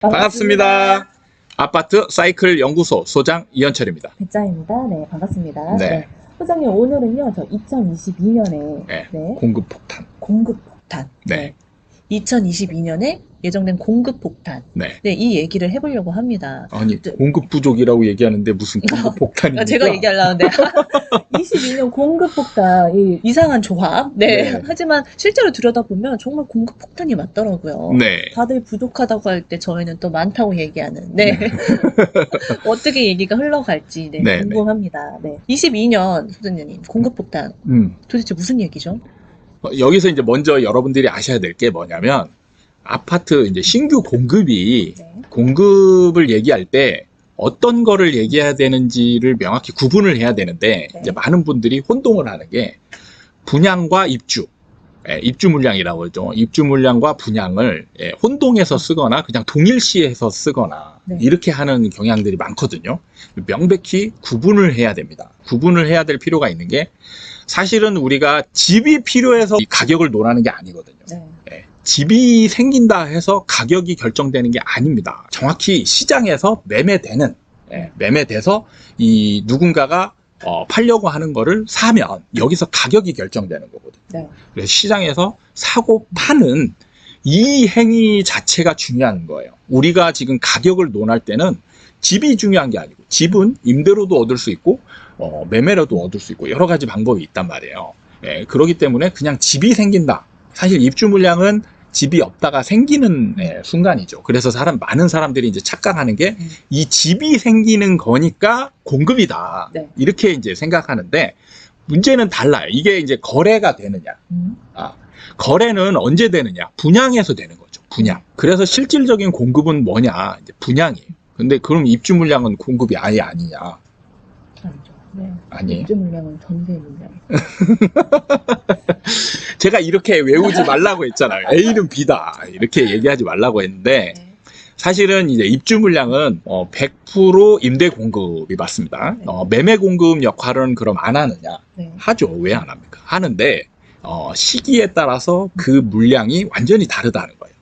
반갑습니다. 아파트 사이클 연구소 소장 이현철입니다. 배짱입니다. 네, 반갑습니다. 네. 네. 소장님, 오늘은요, 저 2022년에 네. 네, 공급 폭탄. 공급 폭탄. 네. 2022년에 예정된 공급 폭탄. 네. 네, 이 얘기를 해보려고 합니다. 아니, 저- 공급 부족이라고 얘기하는데 무슨 공급 폭탄입니까? 제가 얘기하려는데 22년 공급 폭탄, 이 이상한 조합. 네. 네. 하지만 실제로 들여다보면 정말 공급 폭탄이 맞더라고요. 네. 다들 부족하다고 할 때 저희는 또 많다고 얘기하는. 네. 어떻게 얘기가 흘러갈지 네, 네, 궁금합니다. 네. 22년 소장님 공급 폭탄 도대체 무슨 얘기죠? 여기서 이제 먼저 여러분들이 아셔야 될 게 뭐냐면 아파트 이제 신규 공급이 네. 공급을 얘기할 때 어떤 거를 얘기해야 되는지를 명확히 구분을 해야 되는데 네. 이제 많은 분들이 혼동을 하는 게 분양과 입주. 입주 물량이라고 하죠. 입주 물량과 분양을 혼동해서 쓰거나 그냥 동일시해서 쓰거나 네. 이렇게 하는 경향들이 많거든요. 명백히 구분을 해야 됩니다. 구분을 해야 될 필요가 있는 게 사실은 우리가 집이 필요해서 이 가격을 논하는 게 아니거든요. 네. 집이 생긴다 해서 가격이 결정되는 게 아닙니다. 정확히 시장에서 매매되는, 매매돼서 이 누군가가 팔려고 하는 거를 사면 여기서 가격이 결정되는 거거든요. 네. 그래서 시장에서 사고 파는 이 행위 자체가 중요한 거예요. 우리가 지금 가격을 논할 때는 집이 중요한 게 아니고 집은 임대로도 얻을 수 있고 매매로도 얻을 수 있고 여러 가지 방법이 있단 말이에요. 그렇기 때문에 그냥 집이 생긴다. 사실 입주 물량은 집이 없다가 생기는 순간이죠. 그래서 많은 사람들이 이제 착각하는 게 이 집이 생기는 거니까 공급이다. 네. 이렇게 이제 생각하는데 문제는 달라요. 이게 이제 거래가 되느냐. 거래는 언제 되느냐. 분양에서 되는 거죠. 분양. 그래서 실질적인 공급은 뭐냐. 이제 분양이에요. 근데 그럼 입주 물량은 공급이 아예 아니냐. 아니죠. 네. 아니에요. 입주 물량은 전세 물량. 제가 이렇게 외우지 말라고 했잖아요. A는 B다. 이렇게 얘기하지 말라고 했는데 네. 사실은 이제 입주 물량은 100% 임대 공급이 맞습니다. 네. 매매 공급 역할은 그럼 안 하느냐? 네. 하죠. 왜 안 합니까? 하는데 시기에 따라서 그 물량이 완전히 다르다는 거예요.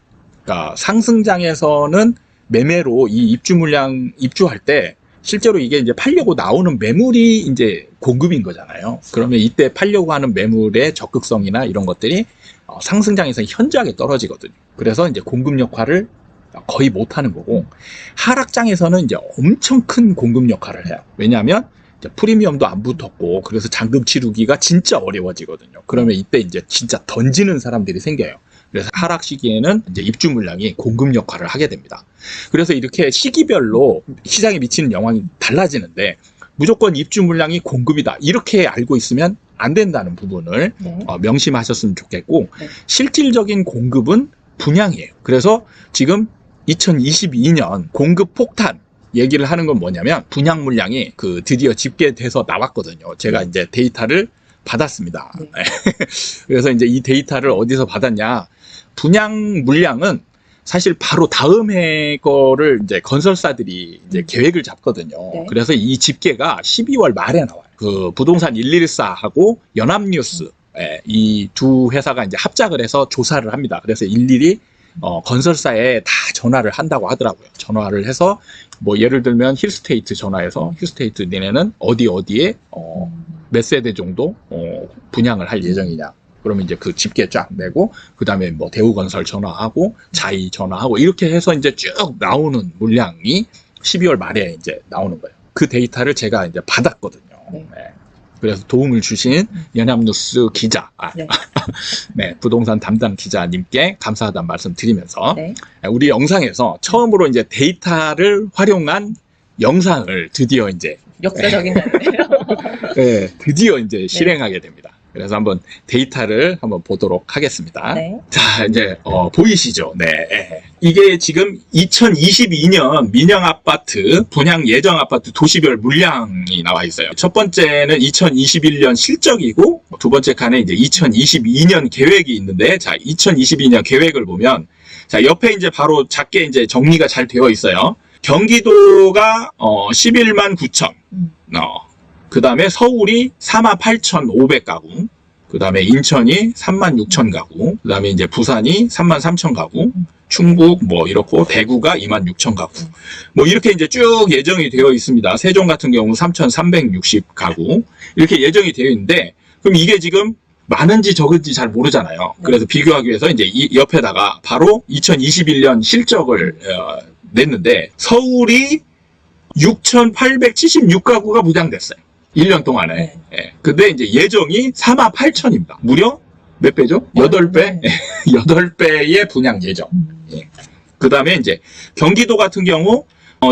그러니까 상승장에서는 매매로 이 입주 물량 입주할 때 실제로 이게 이제 팔려고 나오는 매물이 이제 공급인 거잖아요. 그러면 이때 팔려고 하는 매물의 적극성이나 이런 것들이 상승장에서 현저하게 떨어지거든요. 그래서 이제 공급 역할을 거의 못 하는 거고 하락장에서는 이제 엄청 큰 공급 역할을 해요. 왜냐하면 이제 프리미엄도 안 붙었고 그래서 잔금 치르기가 진짜 어려워지거든요. 그러면 이때 이제 진짜 던지는 사람들이 생겨요. 그래서 하락 시기에는 이제 입주 물량이 공급 역할을 하게 됩니다. 그래서 이렇게 시기별로 시장에 미치는 영향이 달라지는데 무조건 입주 물량이 공급이다. 이렇게 알고 있으면 안 된다는 부분을 네. 명심하셨으면 좋겠고 네. 실질적인 공급은 분양이에요. 그래서 지금 2022년 공급 폭탄 얘기를 하는 건 뭐냐면 분양 물량이 드디어 집계돼서 나왔거든요. 제가 이제 데이터를 받았습니다. 네. 그래서 이제 이 데이터를 어디서 받았냐? 분양 물량은 사실 바로 다음 해 거를 이제 건설사들이 이제 계획을 잡거든요. 네. 그래서 이 집계가 12월 말에 나와요. 그 부동산 114하고 연합뉴스 이 두 회사가 이제 합작을 해서 조사를 합니다. 그래서 일일이 건설사에 다 전화를 한다고 하더라고요. 전화를 해서 뭐 예를 들면 힐스테이트 전화해서 힐스테이트 니네는 어디에 몇 세대 정도 분양을 할 예정이냐. 그러면 이제 그 집계 쫙 내고 그 다음에 뭐 대우건설 전화하고 자이 전화하고 이렇게 해서 이제 쭉 나오는 물량이 12월 말에 이제 나오는 거예요. 그 데이터를 제가 이제 받았거든요. 네. 그래서 도움을 주신 연합뉴스 기자, 네. 네, 부동산 담당 기자님께 감사하다는 말씀 드리면서 네. 우리 영상에서 처음으로 이제 데이터를 활용한 영상을 드디어 이제 역사적인 날이네요. 드디어 이제 실행하게 됩니다. 그래서 한번 데이터를 한번 보도록 하겠습니다. 네. 자, 이제 보이시죠? 네. 이게 지금 2022년 민영 아파트 분양 예정 아파트 도시별 물량이 나와 있어요. 첫 번째는 2021년 실적이고 두 번째 칸에 이제 2022년 계획이 있는데 자, 2022년 계획을 보면 자, 옆에 이제 바로 작게 이제 정리가 잘 되어 있어요. 경기도가 11만 9천. 그 다음에 서울이 48,500가구, 그 다음에 인천이 36,000가구, 그 다음에 이제 부산이 33,000가구, 충북 뭐 이렇고 대구가 26,000가구. 뭐 이렇게 이제 쭉 예정이 되어 있습니다. 세종 같은 경우 3,360가구. 이렇게 예정이 되어 있는데, 그럼 이게 지금 많은지 적은지 잘 모르잖아요. 그래서 비교하기 위해서 이제 이 옆에다가 바로 2021년 실적을 냈는데, 서울이 6,876가구가 분양됐어요. 1년 동안에. 네. 예. 근데 이제 예정이 48,000입니다. 무려 몇 배죠? 8배? 네. 8배의 분양 예정. 예. 그 다음에 이제 경기도 같은 경우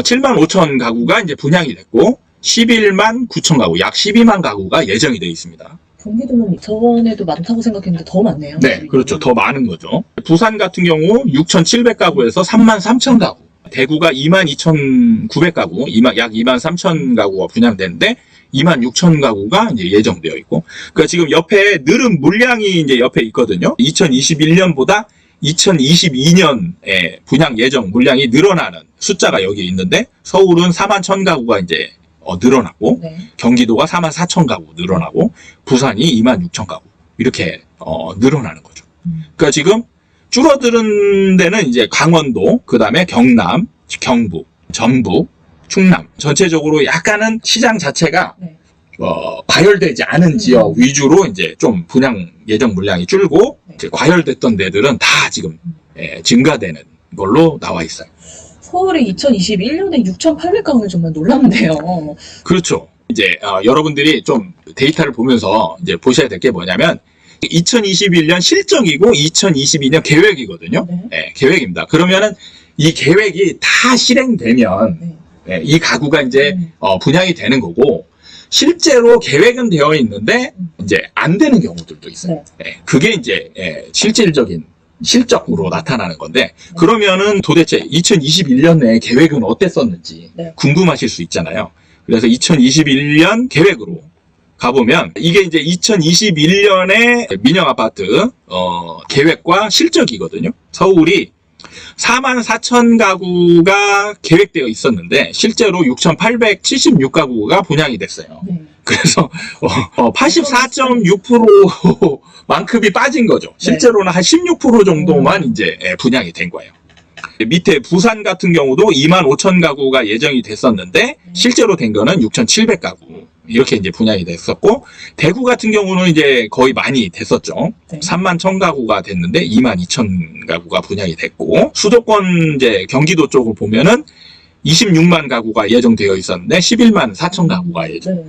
75,000 가구가 이제 분양이 됐고 11만 9천 가구, 약 12만 가구가 예정이 되어 있습니다. 경기도는 저번에도 많다고 생각했는데 더 많네요. 네, 그렇죠. 더 많은 거죠. 부산 같은 경우 6,700가구에서 3만 3천 가구, 대구가 2만 2,900가구, 약 2만 3천 가구가 분양되는데 2만 6천 가구가 이제 예정되어 있고, 그러니까 지금 옆에 늘은 물량이 이제 옆에 있거든요. 2021년보다 2022년에 분양 예정 물량이 늘어나는 숫자가 여기 있는데, 서울은 4만 1천 가구가 이제 늘어나고, 네. 경기도가 4만 4천 가구 늘어나고, 부산이 2만 6천 가구 이렇게 늘어나는 거죠. 그러니까 지금 줄어드는 데는 이제 강원도, 그 다음에 경남, 경북, 전북, 충남, 전체적으로 약간은 시장 자체가 네. 과열되지 않은 지역 위주로 이제 좀 분양 예정 물량이 줄고, 네. 이제 과열됐던 데들은 다 지금 증가되는 걸로 나와 있어요. 서울이 2021년에 6,800가구는 정말 놀랍네요. 그렇죠. 이제 여러분들이 좀 데이터를 보면서 이제 보셔야 될 게 뭐냐면 2021년 실적이고 2022년 계획이거든요. 네. 네, 계획입니다. 그러면은 이 계획이 다 실행되면 네. 이 가구가 이제 분양이 되는 거고, 실제로 계획은 되어 있는데 이제 안 되는 경우들도 있어요. 네. 그게 이제 실질적인 실적으로 나타나는 건데, 그러면은 도대체 2021년 내 계획은 어땠었는지 네. 궁금하실 수 있잖아요. 그래서 2021년 계획으로 가보면 이게 이제 2021년의 민영 아파트 계획과 실적이거든요. 서울이 4만 4천 가구가 계획되어 있었는데 실제로 6,876가구가 분양이 됐어요. 네. 그래서 84.6%만큼이 빠진 거죠. 실제로는 한 16% 정도만 이제 분양이 된 거예요. 밑에 부산 같은 경우도 2만 5천 가구가 예정이 됐었는데 실제로 된 거는 6,700가구 이렇게 이제 분양이 됐었고, 대구 같은 경우는 이제 거의 많이 됐었죠. 네. 3만 1천 가구가 됐는데 2만 2천 가구가 분양이 됐고, 수도권 이제 경기도 쪽을 보면은 26만 가구가 예정되어 있었는데 11만 4천 가구가 예정. 네.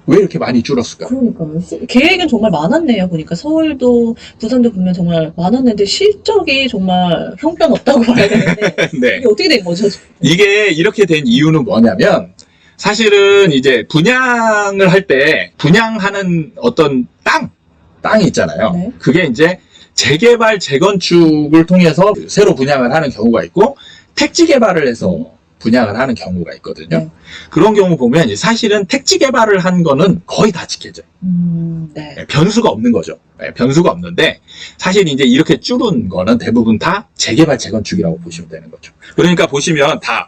왜 이렇게 많이 줄었을까? 그러니까요. 계획은 정말 많았네요. 보니까 서울도 부산도 보면 정말 많았는데 실적이 정말 형편없다고 봐야 되는데 네. 이게 어떻게 된 거죠? 이게 이렇게 된 이유는 뭐냐면, 사실은 이제 분양을 할 때 분양하는 어떤 땅이 있잖아요. 네. 그게 이제 재개발, 재건축을 통해서 새로 분양을 하는 경우가 있고, 택지 개발을 해서 분양을 하는 경우가 있거든요. 네. 그런 경우 보면 사실은 택지 개발을 한 거는 거의 다 지켜져요. 네. 변수가 없는 거죠. 변수가 없는데, 사실 이제 이렇게 줄은 거는 대부분 다 재개발, 재건축이라고 보시면 되는 거죠. 그러니까 보시면 다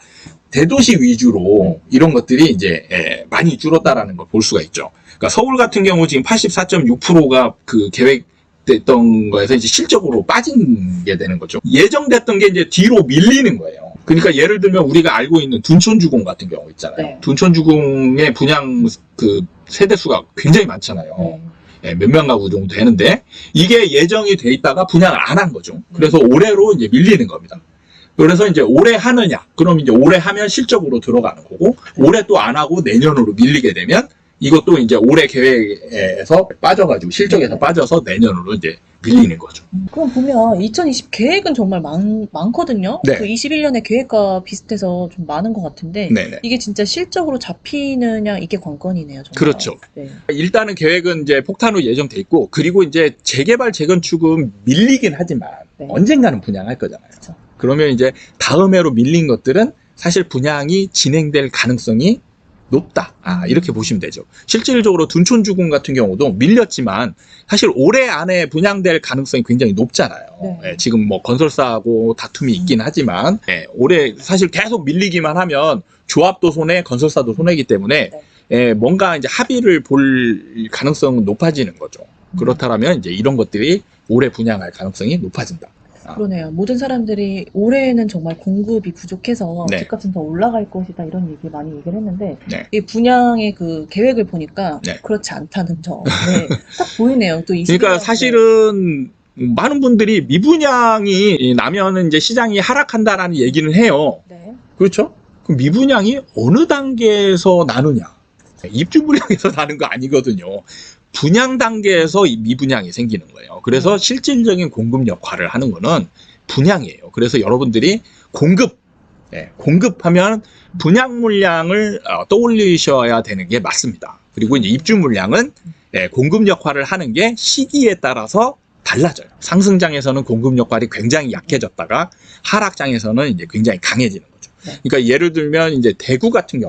대도시 위주로 이런 것들이 이제 많이 줄었다라는 걸 볼 수가 있죠. 그러니까 서울 같은 경우 지금 84.6%가 그 계획됐던 거에서 이제 실적으로 빠진 게 되는 거죠. 예정됐던 게 이제 뒤로 밀리는 거예요. 그러니까 예를 들면 우리가 알고 있는 둔촌주공 같은 경우 있잖아요. 네. 둔촌주공의 분양 그 세대수가 굉장히 많잖아요. 네. 몇만 가구 정도 되는데 이게 예정이 돼 있다가 분양을 안 한 거죠. 그래서 올해로 이제 밀리는 겁니다. 그래서 이제 올해 하느냐, 그럼 이제 올해 하면 실적으로 들어가는 거고, 올해 또 안 하고 내년으로 밀리게 되면 이것도 이제 올해 계획에서 빠져가지고 실적에서 빠져서 내년으로 이제 밀리는 거죠. 그럼 보면 2020 계획은 정말 많거든요. 네. 그 21년의 계획과 비슷해서 좀 많은 것 같은데 네네. 이게 진짜 실적으로 잡히느냐 이게 관건이네요. 정말. 그렇죠. 네. 일단은 계획은 이제 폭탄으로 예정돼 있고, 그리고 이제 재개발, 재건축은 밀리긴 하지만 네. 언젠가는 분양할 거잖아요. 그렇죠. 그러면 이제 다음 해로 밀린 것들은 사실 분양이 진행될 가능성이 높다. 이렇게 보시면 되죠. 실질적으로 둔촌주공 같은 경우도 밀렸지만 사실 올해 안에 분양될 가능성이 굉장히 높잖아요. 네. 지금 뭐 건설사하고 다툼이 있긴 하지만 올해 사실 계속 밀리기만 하면 조합도 손해, 건설사도 손해이기 때문에 뭔가 이제 합의를 볼 가능성은 높아지는 거죠. 그렇다면 이제 이런 것들이 올해 분양할 가능성이 높아진다. 그러네요. 모든 사람들이 올해는 정말 공급이 부족해서 네. 집값은 더 올라갈 것이다 이런 얘기 많이 얘기를 했는데 네. 이 분양의 그 계획을 보니까 네. 그렇지 않다는 점. 네. 딱 보이네요. 또 21년. 그러니까 사실은 많은 분들이 미분양이 나면은 이제 시장이 하락한다라는 얘기는 해요. 네. 그렇죠? 그럼 미분양이 어느 단계에서 나느냐? 입주 물량에서 나는 거 아니거든요. 분양 단계에서 이 미분양이 생기는 거예요. 그래서 실질적인 공급 역할을 하는 거는 분양이에요. 그래서 여러분들이 공급하면 분양 물량을 떠올리셔야 되는 게 맞습니다. 그리고 이제 입주 물량은 공급 역할을 하는 게 시기에 따라서 달라져요. 상승장에서는 공급 역할이 굉장히 약해졌다가 하락장에서는 이제 굉장히 강해지는 거죠. 그러니까 예를 들면 이제 대구 같은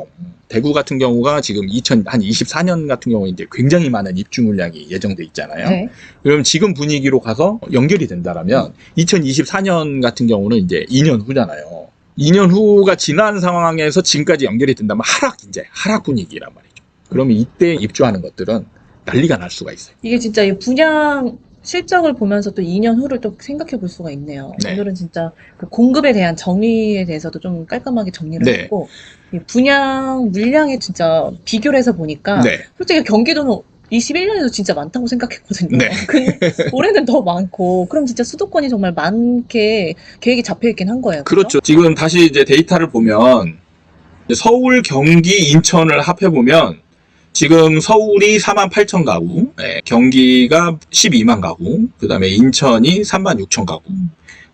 경우가 지금 2024년 같은 경우에 이제 굉장히 많은 입주 물량이 예정돼 있잖아요. 네. 그럼 지금 분위기로 가서 연결이 된다라면 2024년 같은 경우는 이제 2년 후잖아요. 2년 후가 지난 상황에서 지금까지 연결이 된다면 하락 분위기란 말이죠. 그러면 이때 입주하는 것들은 난리가 날 수가 있어요. 이게 진짜 이 분양 실적을 보면서 또 2년 후를 또 생각해 볼 수가 있네요. 네. 오늘은 진짜 그 공급에 대한 정의에 대해서도 좀 깔끔하게 정리를 네. 했고, 이 분양 물량에 진짜 비교를 해서 보니까, 네. 솔직히 경기도는 21년에도 진짜 많다고 생각했거든요. 네. 근데 올해는 더 많고, 그럼 진짜 수도권이 정말 많게 계획이 잡혀 있긴 한 거예요. 그렇죠. 지금 다시 이제 데이터를 보면 서울, 경기, 인천을 합해보면 지금 서울이 48,000 가구, 경기가 12만 가구, 그 다음에 인천이 36,000 가구.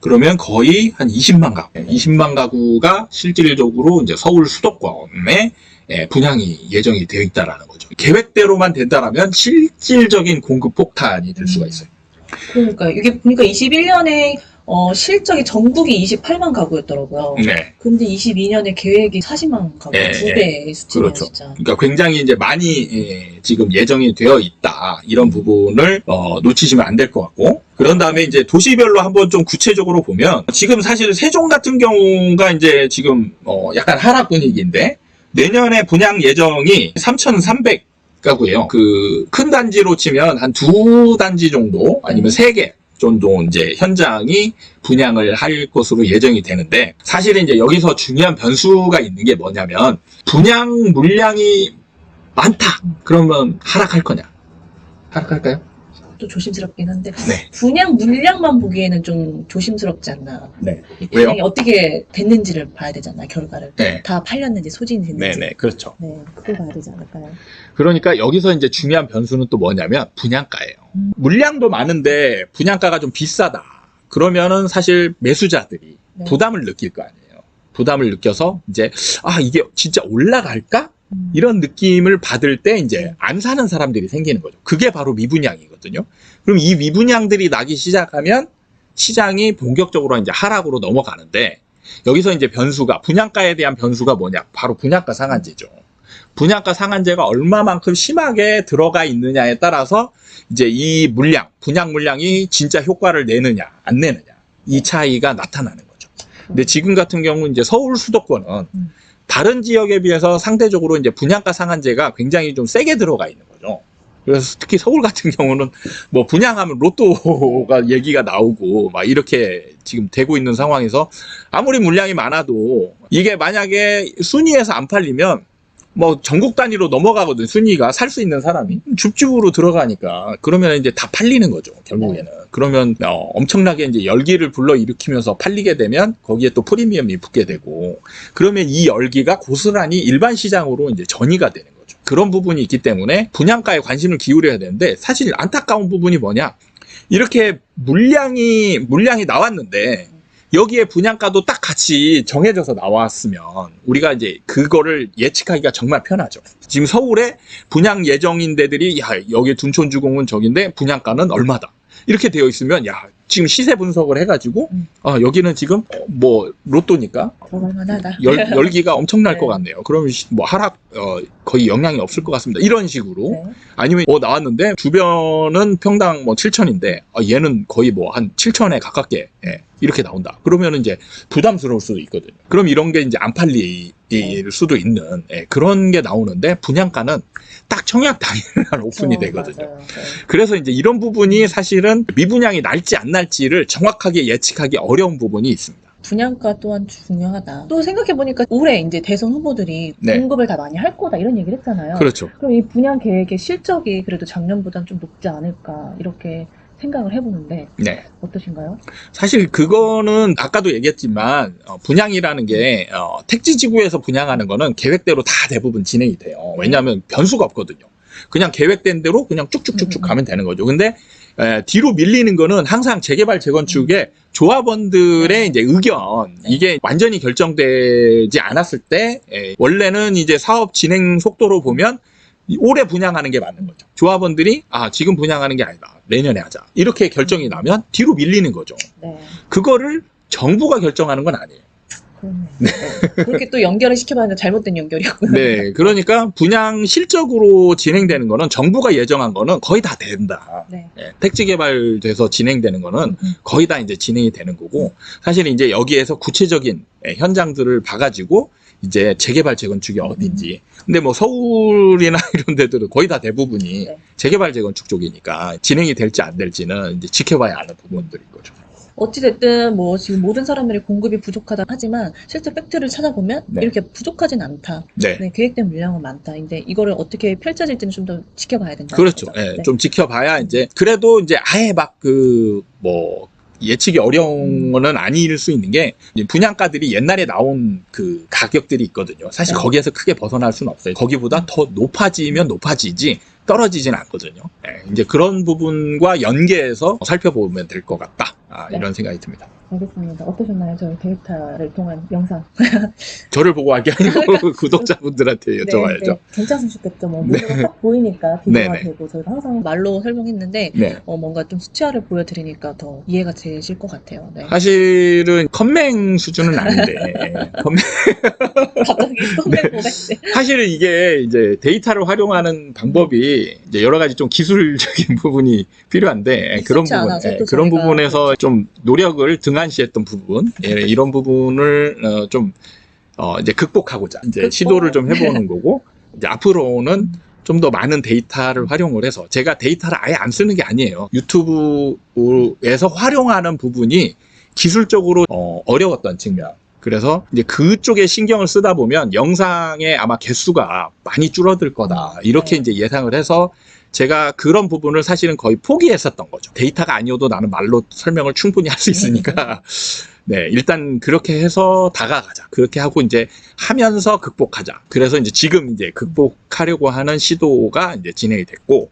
그러면 거의 한 20만 가구. 20만 가구가 실질적으로 이제 서울 수도권에 분양이 예정이 되어 있다라는 거죠. 계획대로만 된다라면 실질적인 공급 폭탄이 될 수가 있어요. 그러니까 이게 보니까 21년에 실적이 전국이 28만 가구였더라고요. 네. 근데 22년에 계획이 40만 가구, 네, 2배의 수치네요, 그렇죠. 진짜. 그러니까 굉장히 이제 많이 지금 예정이 되어 있다. 이런 부분을 놓치시면 안 될 것 같고. 그런 다음에 이제 도시별로 한번 좀 구체적으로 보면 지금 사실 세종 같은 경우가 이제 지금 약간 하락 분위기인데 내년에 분양 예정이 3,300 가구예요. 그 큰 단지로 치면 한 2단지 정도 아니면 3개 정도 이제 현장이 분양을 할 것으로 예정이 되는데 사실은 이제 여기서 중요한 변수가 있는 게 뭐냐면 분양 물량이 많다. 그러면 하락할 거냐? 하락할까요? 또 조심스럽긴 한데 네. 분양 물량만 보기에는 좀 조심스럽지 않나. 네. 이 분양이 어떻게 됐는지를 봐야 되잖아요, 결과를. 네. 다 팔렸는지 소진이 됐는지. 네, 그렇죠. 네, 그걸 봐야 되지 않을까요? 그러니까 여기서 이제 중요한 변수는 또 뭐냐면 분양가예요. 물량도 많은데 분양가가 좀 비싸다. 그러면은 사실 매수자들이 네. 부담을 느낄 거 아니에요. 부담을 느껴서 이제 이게 진짜 올라갈까? 이런 느낌을 받을 때 이제 안 사는 사람들이 생기는 거죠. 그게 바로 미분양이거든요. 그럼 이 미분양들이 나기 시작하면 시장이 본격적으로 이제 하락으로 넘어가는데 여기서 이제 분양가에 대한 변수가 뭐냐? 바로 분양가 상한제죠. 분양가 상한제가 얼마만큼 심하게 들어가 있느냐에 따라서 이제 이 분양 물량이 진짜 효과를 내느냐, 안 내느냐, 이 차이가 나타나는 거죠. 근데 지금 같은 경우 이제 서울 수도권은 다른 지역에 비해서 상대적으로 이제 분양가 상한제가 굉장히 좀 세게 들어가 있는 거죠. 그래서 특히 서울 같은 경우는 뭐 분양하면 로또가 얘기가 나오고 막 이렇게 지금 되고 있는 상황에서 아무리 물량이 많아도 이게 만약에 순위에서 안 팔리면 뭐 전국 단위로 넘어가거든. 순위가 살 수 있는 사람이 줍줍으로 들어가니까 그러면 이제 다 팔리는 거죠. 결국에는. 그러면 엄청나게 이제 열기를 불러일으키면서 팔리게 되면 거기에 또 프리미엄이 붙게 되고 그러면 이 열기가 고스란히 일반 시장으로 이제 전이가 되는 거죠. 그런 부분이 있기 때문에 분양가에 관심을 기울여야 되는데 사실 안타까운 부분이 뭐냐? 이렇게 물량이 나왔는데 여기에 분양가도 딱 같이 정해져서 나왔으면 우리가 이제 그거를 예측하기가 정말 편하죠. 지금 서울에 분양 예정인 데들이 여기 둔촌주공은 저긴데 분양가는 얼마다. 이렇게 되어 있으면 지금 시세 분석을 해가지고 여기는 지금 뭐 로또니까 그럴만하다. 열기가 엄청날 네. 것 같네요. 그러면 뭐 거의 영향이 없을 것 같습니다. 이런 식으로. 네. 아니면 나왔는데 주변은 평당 뭐 7천인데 얘는 거의 뭐 한 7천에 가깝게 이렇게 나온다. 그러면 이제 부담스러울 수도 있거든요. 그럼 이런 게 이제 안 팔릴 수도 있는 그런 게 나오는데 분양가는 딱 청약 당일날 오픈이 되거든요. 맞아요. 네. 그래서 이제 이런 부분이 사실은 미분양이 날지 안 날지를 정확하게 예측하기 어려운 부분이 있습니다. 분양가 또한 중요하다. 또 생각해보니까 올해 이제 대선 후보들이 네. 공급을 다 많이 할 거다 이런 얘기를 했잖아요. 그렇죠. 그럼 이 분양 계획의 실적이 그래도 작년보다는 좀 높지 않을까 이렇게 생각을 해보는데 네. 어떠신가요? 사실 그거는 아까도 얘기했지만 분양이라는 게 택지지구에서 분양하는 거는 계획대로 다 대부분 진행이 돼요. 왜냐하면 변수가 없거든요. 그냥 계획된 대로 그냥 쭉쭉쭉쭉 가면 되는 거죠. 근데 뒤로 밀리는 거는 항상 재개발 재건축의 조합원들의 이제 의견, 이게 완전히 결정되지 않았을 때 원래는 이제 사업 진행 속도로 보면 올해 분양하는 게 맞는 거죠. 조합원들이 지금 분양하는 게 아니다. 내년에 하자. 이렇게 결정이 나면 뒤로 밀리는 거죠. 네. 그거를 정부가 결정하는 건 아니에요. 그렇네요. 네. 그렇게 또 연결을 시켜봤는데 잘못된 연결이었고요. 네, 그러니까 분양 실적으로 진행되는 거는 정부가 예정한 거는 거의 다 된다. 네. 택지 개발돼서 진행되는 거는 거의 다 이제 진행이 되는 거고, 사실 이제 여기에서 구체적인 현장들을 봐가지고 이제 재개발 재건축이 어딘지. 근데 뭐 서울이나 이런 데들은 거의 다 대부분이 네. 재개발 재건축 쪽이니까 진행이 될지 안 될지는 이제 지켜봐야 하는 부분들인 거죠. 어찌됐든 뭐 지금 모든 사람들이 공급이 부족하다 하지만 실제 팩트를 찾아보면 네. 이렇게 부족하진 않다. 네. 네, 계획된 물량은 많다. 근데 이거를 어떻게 펼쳐질지는 좀 더 지켜봐야 된다. 그렇죠. 예, 좀 지켜봐야 이제 그래도 이제 아예 막 예측이 어려운 거는 아닐 수 있는 게 이제 분양가들이 옛날에 나온 그 가격들이 있거든요. 사실 네. 거기에서 크게 벗어날 수는 없어요. 거기보다 더 높아지면 높아지지 떨어지진 않거든요. 이제 그런 부분과 연계해서 살펴보면 될 것 같다. 네. 이런 생각이 듭니다. 알겠습니다. 어떠셨나요? 저희 데이터를 통한 영상. 저를 보고 할 게 아니고 구독자분들한테 여쭤봐야죠. 네, 괜찮으셨겠죠. 뭐 네. 눈으로 딱 보이니까 비교가 네네. 되고 저희가 항상 말로 설명했는데 네. 뭔가 좀 수치화를 보여드리니까 더 이해가 되실 것 같아요. 네. 사실은 컴맹 수준은 아닌데 갑자기 썸네일 보네. 사실은 이게 이제 데이터를 활용하는 방법이 이제 여러 가지 좀 기술적인 부분이 필요한데 그런 익숙치 부분, 않아서 또 그런 저희가 부분에서 좀 노력을 등한시했던 부분, 이런 부분을 이제 극복하고자 이제 시도를 좀 해보는 거고 이제 앞으로는 좀 더 많은 데이터를 활용을 해서 제가 데이터를 아예 안 쓰는 게 아니에요. 유튜브에서 활용하는 부분이 기술적으로 어려웠던 측면. 그래서 이제 그쪽에 신경을 쓰다 보면 영상의 아마 개수가 많이 줄어들 거다. 이렇게 네. 이제 예상을 해서 제가 그런 부분을 사실은 거의 포기했었던 거죠. 데이터가 아니어도 나는 말로 설명을 충분히 할 수 있으니까. 네, 일단 그렇게 해서 다가가자. 그렇게 하고 이제 하면서 극복하자. 그래서 이제 지금 이제 극복하려고 하는 시도가 이제 진행이 됐고,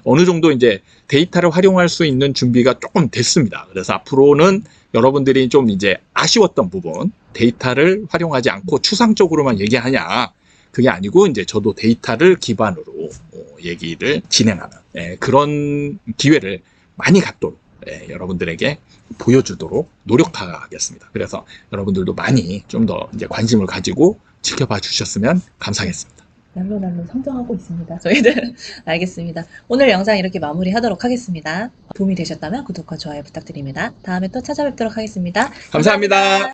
어느 정도 이제 데이터를 활용할 수 있는 준비가 조금 됐습니다. 그래서 앞으로는 여러분들이 좀 이제 아쉬웠던 부분, 데이터를 활용하지 않고 추상적으로만 얘기하냐. 그게 아니고 이제 저도 데이터를 기반으로 얘기를 진행하는 그런 기회를 많이 갖도록 여러분들에게 보여주도록 노력하겠습니다. 그래서 여러분들도 많이 좀 더 이제 관심을 가지고 지켜봐 주셨으면 감사하겠습니다. 날로 성장하고 있습니다. 저희들. 알겠습니다. 오늘 영상 이렇게 마무리하도록 하겠습니다. 도움이 되셨다면 구독과 좋아요 부탁드립니다. 다음에 또 찾아뵙도록 하겠습니다. 감사합니다.